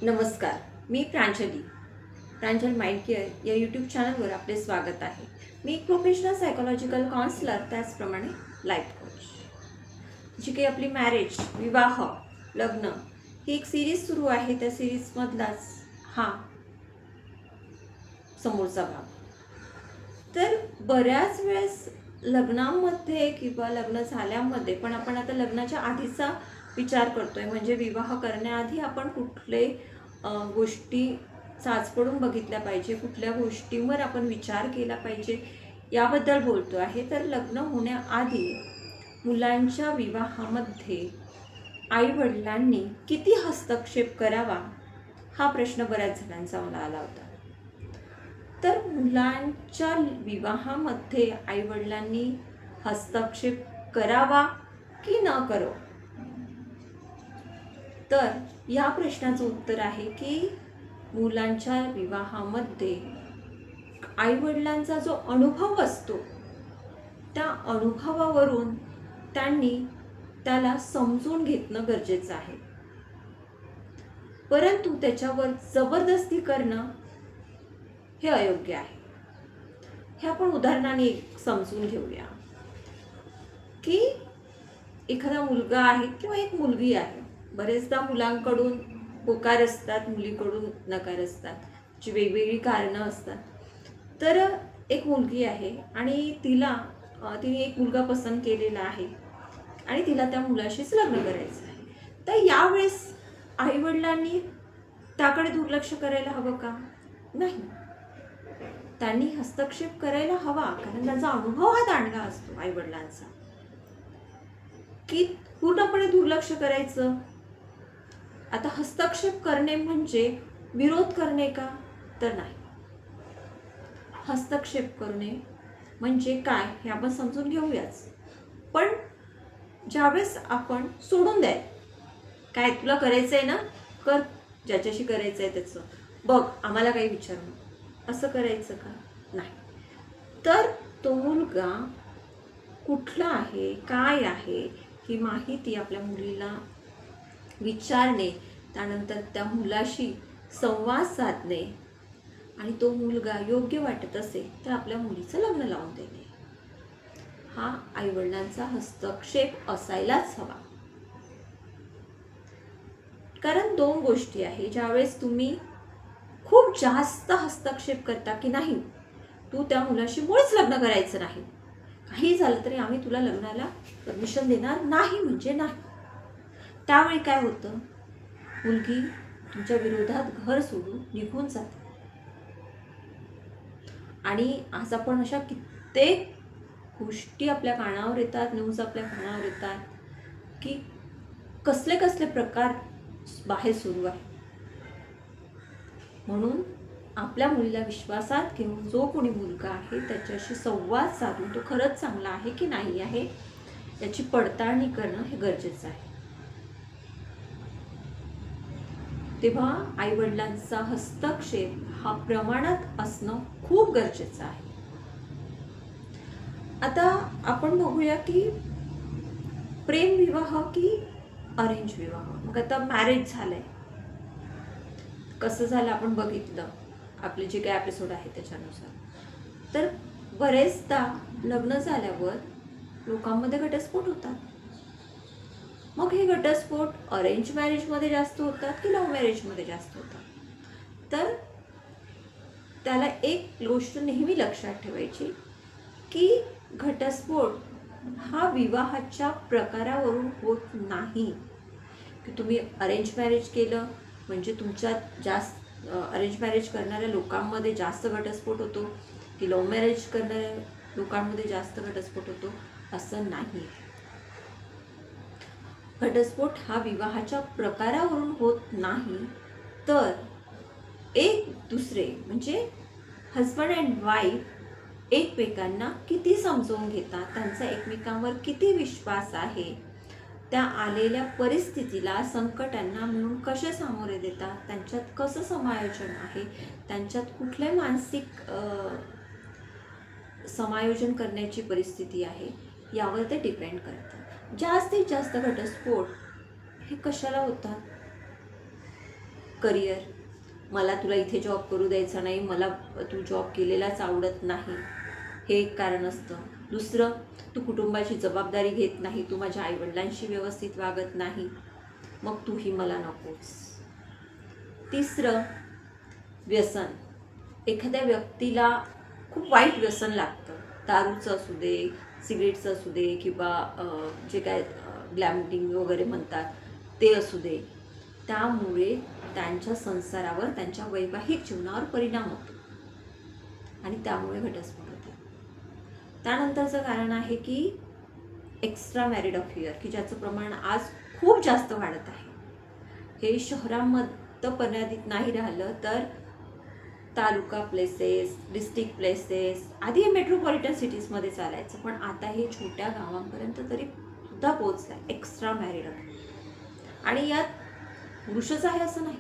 नमस्कार. मी प्रांजल mind care या YouTube चॅनलवर आपले स्वागत आहे. मी एक प्रोफेशनल सायकोलॉजिकल काउन्सिलर, त्याचप्रमाणे लाईफ कोच. जी काही आपली मॅरेज, विवाह, लग्न ही एक सिरीज सुरू आहे, त्या सिरीजमधलाच हा समोरचा भाग. तर बऱ्याच वेळेस लग्नामध्ये किंवा लग्न झाल्यामध्ये पण आपण आता लग्नाच्या आधीचा विचार करतोय, म्हणजे विवाह करण्याआधी आपण कुठले गोष्टी चाचपडून बघितल्या पाहिजे, कुठल्या गोष्टींवर आपण विचार केला पाहिजे याबद्दल बोलतो आहे. तर लग्न होण्याआधी मुलांच्या विवाहामध्ये आईवडिलांनी किती हस्तक्षेप करावा हा प्रश्न बऱ्याच जणांचा मला आला होता. तर मुलांच्या विवाहामध्ये आईवडिलांनी हस्तक्षेप करावा की न करो, तर या प्रश्नाचं उत्तर आहे की मुलांच्या विवाहामध्ये आईवडिलांचा जो अनुभव असतो त्या अनुभवावरून त्यांनी त्याला समजून घेणं गरजेचं आहे, परंतु त्याच्यावर जबरदस्ती करणं हे अयोग्य आहे. हे आपण उदाहरणाने समजून घेऊया की एखादा मुलगा आहे किंवा एक मुलगी आहे. बरेचदा मुलांकडून होकार असतात, मुलीकडून नकार असतात, जी वेगवेगळी कारणं असतात. तर एक मुलगी आहे आणि तिने एक मुलगा पसंत केलेला आहे आणि तिला त्या मुलाशीच लग्न करायचं आहे. तर यावेळेस आईवडिलांनी त्याकडे दुर्लक्ष करायला हवं का? नाही, त्यांनी हस्तक्षेप करायला हवा, कारण त्यांचा अनुभव हा दांडगा असतो आईवडिलांचा. की पूर्णपणे दुर्लक्ष करायचं? आता हस्तक्षेप करणे म्हणजे विरोध करणे का? तर नाही. हस्तक्षेप करणे म्हणजे काय हे आपण समजून घेऊयाच. पण ज्यावेळेस आपण सोडून द्याय, काय तुला करायचंय ना, कर, ज्याच्याशी करायचंय त्याचं बघ, आम्हाला काही विचारू, असं करायचं का? नाही. तर तो मुलगा कुठला आहे, काय आहे ही माहिती आपल्या मुलीला विचारणे, त्यानंतर त्या मुलाशी संवाद साधणे आणि तो मुलगा योग्य वाटत असेल तर आपल्या मुलीचं लग्न लावून देणे, हा आईवडिलांचा हस्तक्षेप असायलाच हवा. कारण दोन गोष्टी आहे, ज्यावेळेस तुम्ही खूप जास्त हस्तक्षेप करता की नाही, तू त्या मुलाशी मुळीच लग्न करायचं नाही, काही झालं तरी आम्ही तुला लग्नाला परमिशन देणार नाही म्हणजे नाही. त्यावेळी काय होतं, मुलगी तुमच्या विरोधात घर सोडून निघून जाते. आणि आज आपण अशा कित्येक गोष्टी आपल्या कानावर येतात, न्यूज आपल्या कानावर येतात की कसले कसले प्रकार बाहेर सुरू आहे. म्हणून आपल्या मुलीला विश्वासात घेऊन जो कोणी मुलगा आहे त्याच्याशी संवाद साधून तो खरंच चांगला आहे की नाही आहे याची पडताळणी करणं हे गरजेचं आहे. तेव्हा आईवडिलांचा हस्तक्षेप हा प्रमाणात असणं खूप गरजेचं आहे. आता आपण बघूया की प्रेम विवाह की अरेंज विवाह. मग आता मॅरेज झालंय, कसं झालं आपण बघितलं आपले जे काही एपिसोड आहे त्याच्यानुसार. तर बरेचदा लग्न झाल्यावर लोकांमध्ये घटस्फोट होतात. मग हे घटस्फोट अरेंज मॅरेजमध्ये जास्त होतात की लव्ह मॅरेजमध्ये जास्त होतात? तर त्याला एक गोष्ट नेहमी लक्षात ठेवायची की घटस्फोट हा विवाहाच्या प्रकारावरून होत नाही. की तुम्ही अरेंज मॅरेज केलं म्हणजे तुमच्यात जास्त अरेंज मॅरेज करणाऱ्या लोकांमध्ये जास्त घटस्फोट होतो की लव्ह मॅरेज करणाऱ्या लोकांमध्ये जास्त घटस्फोट होतो, असं नाही. घटस्फोट हा विवाहाच्या प्रकारावरून होत नाही, तर एक दुसरे म्हणजे हजबंड अँड वाईफ एकमेकांना किती समजून घेतात, त्यांचा एकमेकांवर किती विश्वास आहे, त्या आलेल्या परिस्थितीला, संकटांना मिळून कसे सामोरे देतात, त्यांच्यात कसं समायोजन आहे, त्यांच्यात कुठले मानसिक समायोजन करण्याची परिस्थिती आहे, यावर ते डिपेंड करतात. जास्तीत जास्त घटस्फोट हे कशाला होतात? करिअर, मला तुला इथे जॉब करू द्यायचा नाही, मला तू जॉब केलेलाच आवडत नाही, हे एक कारण असतं. दुसरं, तू कुटुंबाची जबाबदारी घेत नाही, तू माझ्या आईवडिलांशी व्यवस्थित वागत नाही, मग तूही मला नकोस. तिसरं, व्यसन. एखाद्या व्यक्तीला खूप वाईट व्यसन लागतं, दारूचं असू दे, सिगरेटचं असू दे, किंवा जे काय ग्लॅम्बिंग वगैरे म्हणतात ते असू दे. त्यामुळे त्यांच्या संसारावर, त्यांच्या वैवाहिक जीवनावर परिणाम होतो आणि त्यामुळे घटस्फोट होतो. त्यानंतरचं कारण आहे की एक्स्ट्रा मॅरिड अफेअर, की ज्याचं प्रमाण आज खूप जास्त वाढत आहे. हे शहरामध्ये मर्यादित नाही राहिलं तर तालुका प्लेसेस, डिस्ट्रिक्ट प्लेसेस, आधी हे मेट्रोपॉलिटन सिटीजमध्ये चालायचं, पण आता हे छोट्या गावांपर्यंत तरी सुद्धा पोहोचलं आहे एक्स्ट्रा मॅरिड अफेअर. आणि यात पुरुषच आहे असं नाही,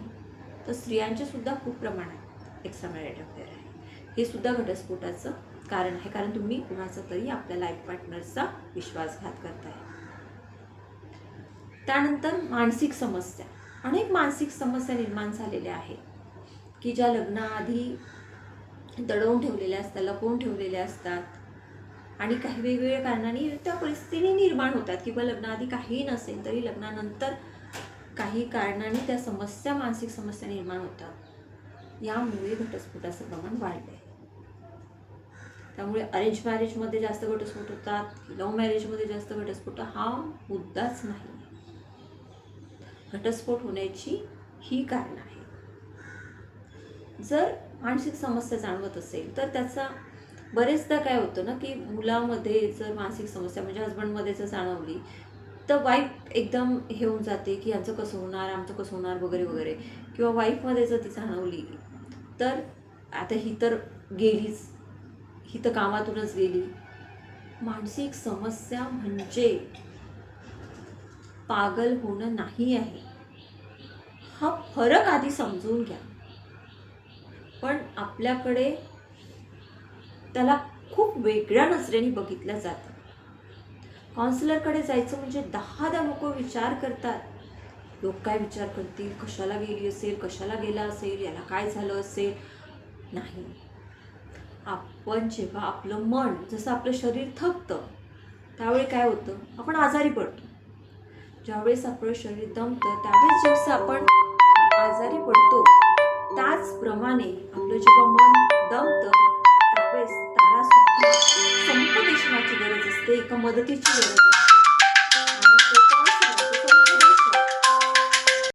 तर स्त्रियांचे सुद्धा खूप प्रमाण आहे एक्स्ट्रा मॅरिड अफेअर आहे. हे सुद्धा घटस्फोटाचं कारण आहे, कारण तुम्ही कुणाचा तरी आपल्या लाईफ पार्टनरचा विश्वासघात करताय. त्यानंतर मानसिक समस्या. अनेक मानसिक समस्या निर्माण झालेल्या आहेत की ज्या लग्नाआधी दडवून ठेवलेल्या असतात, लपवून ठेवलेल्या असतात, आणि काही वेगवेगळ्या कारणांनी त्या परिस्थितीने निर्माण होतात, किंवा लग्नाआधी काहीही नसेल तरी लग्नानंतर काही कारणाने त्या समस्या, मानसिक समस्या निर्माण होतात. यामुळे घटस्फोटाचं प्रमाण वाढलं आहे. त्यामुळे अरेंज मॅरेजमध्ये जास्त घटस्फोट होतात, लव्ह मॅरेजमध्ये जास्त घटस्फोट, हा मुद्दाच नाही. घटस्फोट होण्याची ही कारण आहे. जर मानसिक समस्या जाणवत असेल तर त्याचा बरेचदा काय होतं ना, की मुलामध्ये जर मानसिक समस्या म्हणजे हजबंडमध्ये जर जाणवली तर वाईफ एकदम हे होऊन जाते की आमचं कसं होणार, आमचं कसं होणार वगैरे वगैरे. किंवा वाईफमध्ये जर ती जाणवली तर आता ही तर गेलीच, ही तर कामातूनच गेली. मानसिक समस्या म्हणजे पागल होणं नाही आहे, हा फरक आधी समजून घ्या. पण आपल्याकडे त्याला खूप वेगळ्या नजरेने बघितलं जातं. काउन्सिलरकडे जायचं म्हणजे 10 लोक विचार करतात. लोक काय विचार करतील, कशाला गेली असेल, कशाला गेला असेल, याला काय झालं असेल. नाही, आपण जेव्हा आपलं मन, जसं आपलं शरीर थकतं त्यावेळी काय होतं, आपण आजारी पडतो. ज्यावेळेस आपलं शरीर दमतं त्यावेळेस जेव्हा आपण आजारी पडतो, त्याचप्रमाणे आपलं जेव्हा मन दमतं त्यावेळेस त्याला सुद्धा समुपदेशनाची गरज असते, एका मदतीची गरज